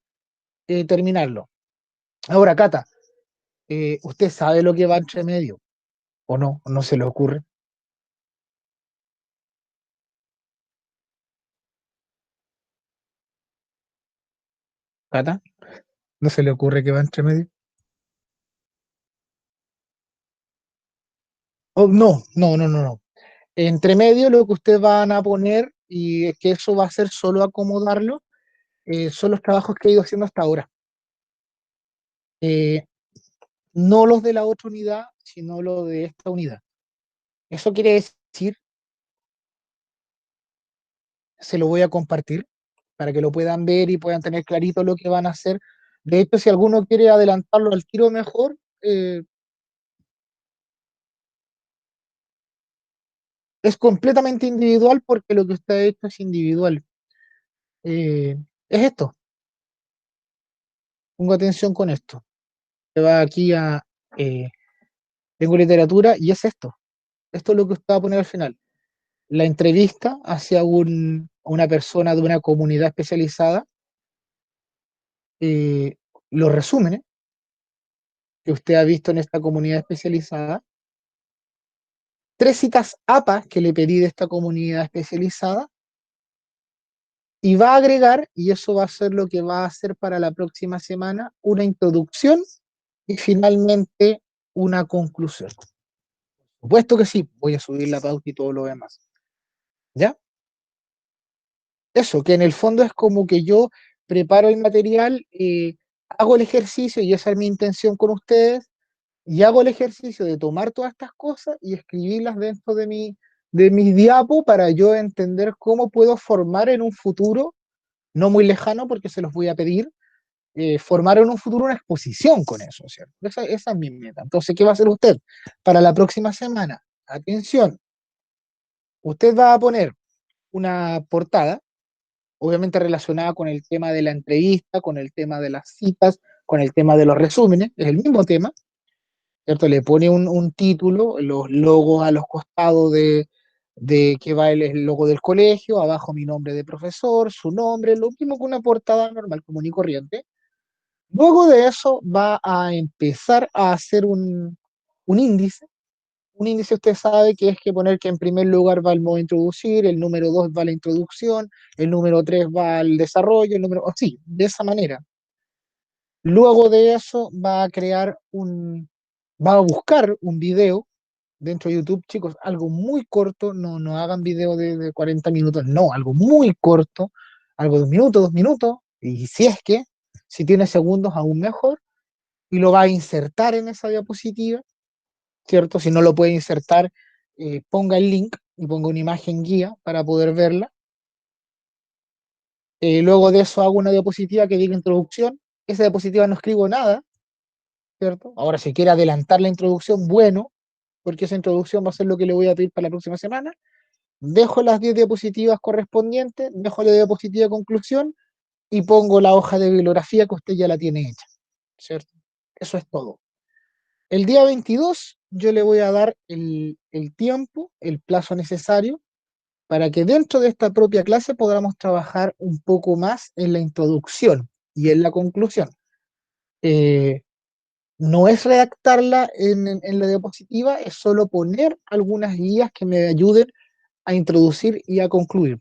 terminarlo. Ahora, Cata, ¿usted sabe lo que va entre medio? ¿O no? ¿O no se le ocurre? ¿Cata? ¿No se le ocurre que va entre medio? Oh, no, no, no, no, no. Entre medio, lo que ustedes van a poner, y es que eso va a ser solo acomodarlo, son los trabajos que he ido haciendo hasta ahora. Eh, no los de la otra unidad, sino los de esta unidad. Eso quiere decir, se lo voy a compartir para que lo puedan ver y puedan tener clarito lo que van a hacer. De hecho, si alguno quiere adelantarlo al tiro mejor, es completamente individual porque lo que está hecho es individual. Es esto, pongo atención con esto. Se va aquí a, eh, tengo literatura y es esto. Esto es lo que usted va a poner al final. La entrevista hacia una persona de una comunidad especializada, eh, los resúmenes que usted ha visto en esta comunidad especializada, tres citas APA que le pedí de esta comunidad especializada, y va a agregar, y eso va a ser lo que va a hacer para la próxima semana, una introducción y finalmente una conclusión. Por supuesto que sí, voy a subir la pauta y todo lo demás. ¿Ya? Eso, que en el fondo es como que yo preparo el material, hago el ejercicio, y esa es mi intención con ustedes, y hago el ejercicio de tomar todas estas cosas y escribirlas dentro de mis diapos para yo entender cómo puedo formar en un futuro, no muy lejano, porque se los voy a pedir, formar en un futuro una exposición con eso, ¿cierto? Esa es mi meta. Entonces, ¿qué va a hacer usted para la próxima semana? Atención, usted va a poner una portada, obviamente relacionada con el tema de la entrevista, con el tema de las citas, con el tema de los resúmenes, es el mismo tema, ¿cierto? Le pone un título, los logos a los costados de que va el logo del colegio, abajo mi nombre de profesor, su nombre, lo mismo que una portada normal, común y corriente. Luego de eso va a empezar a hacer un índice. Un índice usted sabe que es que poner que en primer lugar va el modo introducir, el número 2 va la introducción, el número 3 va al desarrollo, el número... Sí, de esa manera. Luego de eso va a crear va a buscar un video dentro de YouTube, chicos, algo muy corto, no hagan video de 40 minutos, no, algo muy corto, algo de un minuto, 2 minutos, y si es que, si tiene segundos, aún mejor, y lo va a insertar en esa diapositiva, ¿cierto? Si no lo puede insertar, ponga el link y ponga una imagen guía para poder verla. Luego de eso hago una diapositiva que diga introducción. Esa diapositiva no escribo nada, ¿cierto? Ahora, si quiere adelantar la introducción, bueno, porque esa introducción va a ser lo que le voy a pedir para la próxima semana. Dejo las 10 diapositivas correspondientes, dejo la diapositiva de conclusión y pongo la hoja de bibliografía que usted ya la tiene hecha, ¿cierto? Eso es todo. El día 22 yo le voy a dar el tiempo, el plazo necesario para que dentro de esta propia clase podamos trabajar un poco más en la introducción y en la conclusión. Eh, no es redactarla en la diapositiva, es solo poner algunas guías que me ayuden a introducir y a concluir.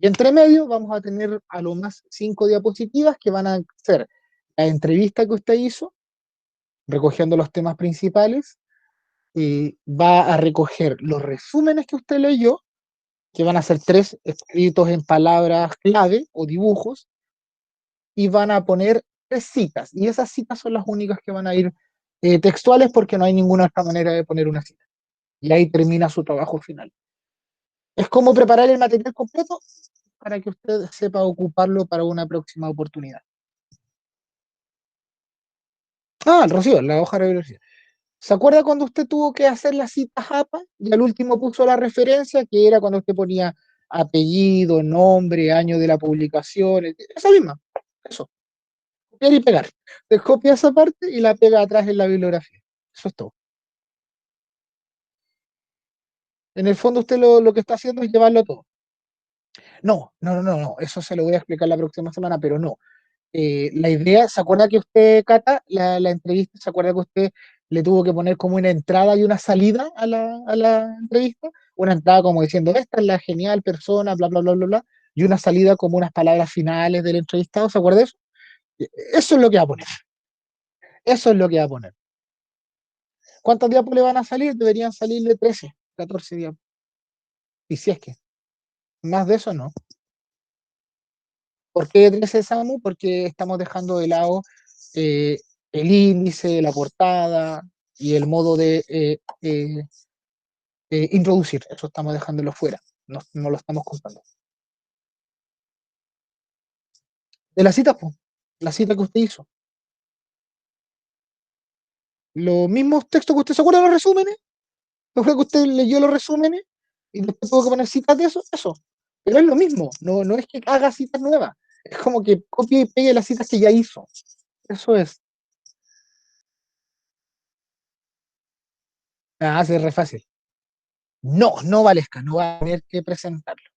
Y entre medio vamos a tener a lo más 5 diapositivas que van a ser la entrevista que usted hizo, recogiendo los temas principales, va a recoger los resúmenes que usted leyó, que van a ser 3 escritos en palabras clave o dibujos, y van a poner 3 citas, y esas citas son las únicas que van a ir textuales porque no hay ninguna otra manera de poner una cita. Y ahí termina su trabajo final. Es como preparar el material completo para que usted sepa ocuparlo para una próxima oportunidad. Ah, Rocío, la hoja de bibliografía. ¿Se acuerda cuando usted tuvo que hacer las citas APA y al último puso la referencia, que era cuando usted ponía apellido, nombre, año de la publicación? Esa misma, eso, copiar y pegar. Usted copia esa parte y la pega atrás en la bibliografía. Eso es todo. En el fondo usted lo que está haciendo es llevarlo todo. No, eso se lo voy a explicar la próxima semana, pero no. La idea, ¿se acuerda que usted, Cata, la entrevista, ¿se acuerda que usted le tuvo que poner como una entrada y una salida a la entrevista? Una entrada como diciendo, esta es la genial persona, bla, bla, bla, bla, bla, y una salida como unas palabras finales del entrevistado, ¿se acuerda de eso? Eso es lo que va a poner, eso es lo que va a poner. ¿Cuántos diapos le van a salir? Deberían salirle 13, 14 diapos. Y si es que, más de eso no. ¿Por qué 13 SAMU? Porque estamos dejando de lado eh, el índice, la portada y el modo de introducir. Eso estamos dejándolo fuera. No, no lo estamos contando. De la cita, pues, la cita que usted hizo. Los mismos textos que usted se acuerda de los resúmenes, ¿no fue que usted leyó los resúmenes y después tuvo que poner citas de eso? Eso. Pero es lo mismo, no, no es que haga citas nuevas, es como que copie y pegue las citas que ya hizo. Eso es. Ah, es re fácil. No, no Valesca, no va a tener que presentarlo.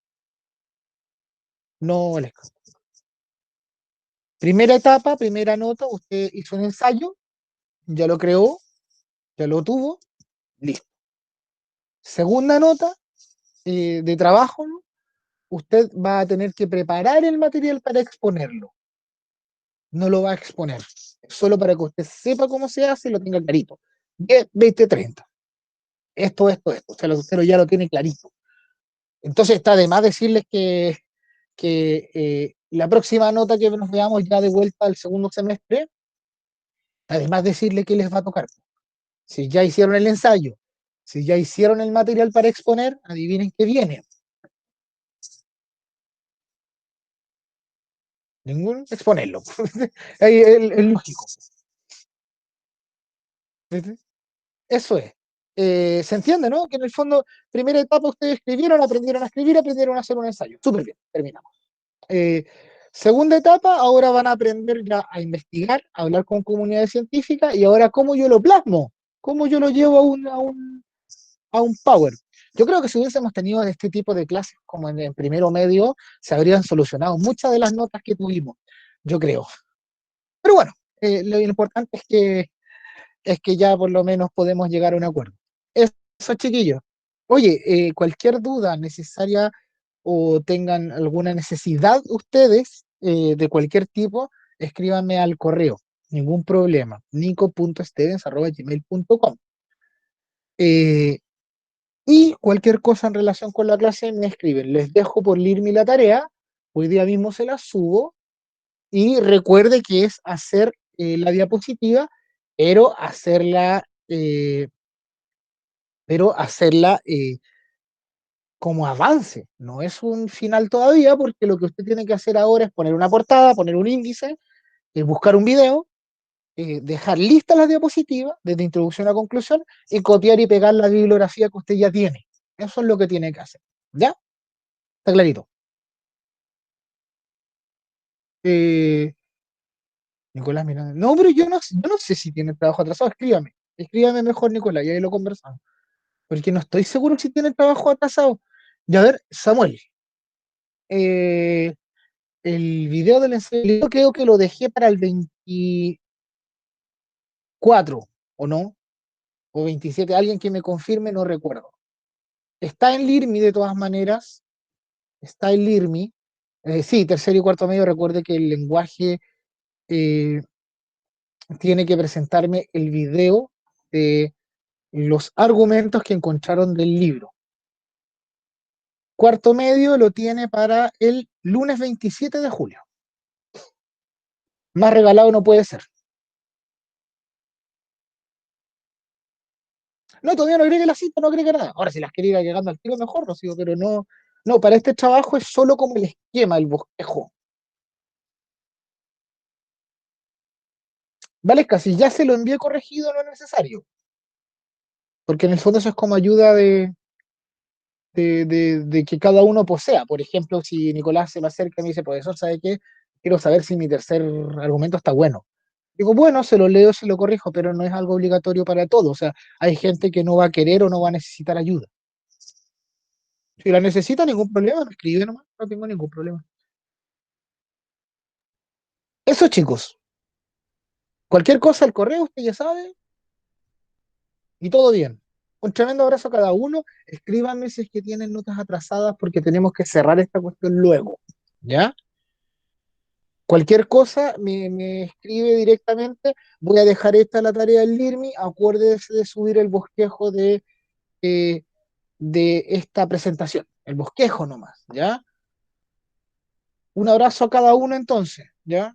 No Valesca. Primera etapa, primera nota, usted hizo un ensayo, ya lo creó, ya lo tuvo, listo. Segunda nota de trabajo, ¿no? Usted va a tener que preparar el material para exponerlo. No lo va a exponer. Solo para que usted sepa cómo se hace y lo tenga clarito. 10, 20, 30. Esto. Usted ya lo tiene clarito. Entonces está de más decirles que la próxima nota que nos veamos ya de vuelta al segundo semestre, además decirle que les va a tocar. Si ya hicieron el ensayo, si ya hicieron el material para exponer, adivinen qué viene. Ningún exponerlo. Es lógico. Eso es. Se entiende, ¿no? Que en el fondo, primera etapa, ustedes escribieron, aprendieron a escribir, aprendieron a hacer un ensayo. Súper bien, terminamos. Eh, Segunda etapa, ahora van a aprender ya a investigar, a hablar con comunidades científicas y ahora cómo yo lo plasmo, cómo yo lo llevo a un Power. Yo creo que si hubiésemos tenido este tipo de clases como en primero medio, se habrían solucionado muchas de las notas que tuvimos, yo creo. Pero bueno, lo importante es que ya por lo menos podemos llegar a un acuerdo. Eso, chiquillos. Oye, cualquier duda necesaria o tengan alguna necesidad ustedes de cualquier tipo, escríbanme al correo. Ningún problema. nico.stevens@gmail.com. Eh, y cualquier cosa en relación con la clase me escriben. Les dejo por Lirmi la tarea. Hoy día mismo se la subo. Y recuerde que es hacer la diapositiva, pero hacerla como avance. No es un final todavía, porque lo que usted tiene que hacer ahora es poner una portada, poner un índice, buscar un video, dejar listas las diapositivas, desde introducción a conclusión, y copiar y pegar la bibliografía que usted ya tiene. Eso es lo que tiene que hacer. ¿Ya? Está clarito. Eh, Nicolás Miranda. No, pero yo no sé si tiene trabajo atrasado. Escríbame. Escríbame mejor, Nicolás, y ahí lo conversamos. Porque no estoy seguro si tiene trabajo atrasado. Y a ver, Samuel, eh, el video del ensayo, yo creo que lo dejé para el 24, ¿o no? O 27, alguien que me confirme, no recuerdo. Está en Lirmi de todas maneras, está en Lirmi. Sí, tercero y cuarto medio, recuerde que el lenguaje eh, tiene que presentarme el video de los argumentos que encontraron del libro. Cuarto medio lo tiene para el lunes 27 de julio. Más regalado no puede ser. No, todavía no agregue la cita, no agregue nada. Ahora, si las quiere ir llegando al tiro, mejor, no sigo, pero no. No, para este trabajo es solo como el esquema, el bosquejo. Vale, casi ya se lo envié corregido, no es necesario. Porque en el fondo eso es como ayuda de que cada uno posea. Por ejemplo, si Nicolás se me acerca y me dice, profesor, ¿sabe qué? Quiero saber si mi tercer argumento está bueno. Digo, bueno, se lo leo, se lo corrijo, pero no es algo obligatorio para todos. O sea, hay gente que no va a querer o no va a necesitar ayuda. Si la necesita, ningún problema, me escribe nomás, no tengo ningún problema. Eso, chicos, cualquier cosa, el correo, usted ya sabe, y todo bien. Un tremendo abrazo a cada uno. Escríbanme si es que tienen notas atrasadas porque tenemos que cerrar esta cuestión luego. ¿Ya? Cualquier cosa me escribe directamente. Voy a dejar esta la tarea del LIRMI. Acuérdese de subir el bosquejo eh, de esta presentación. el bosquejo nomás, ¿ya? Un abrazo a cada uno entonces, ¿ya?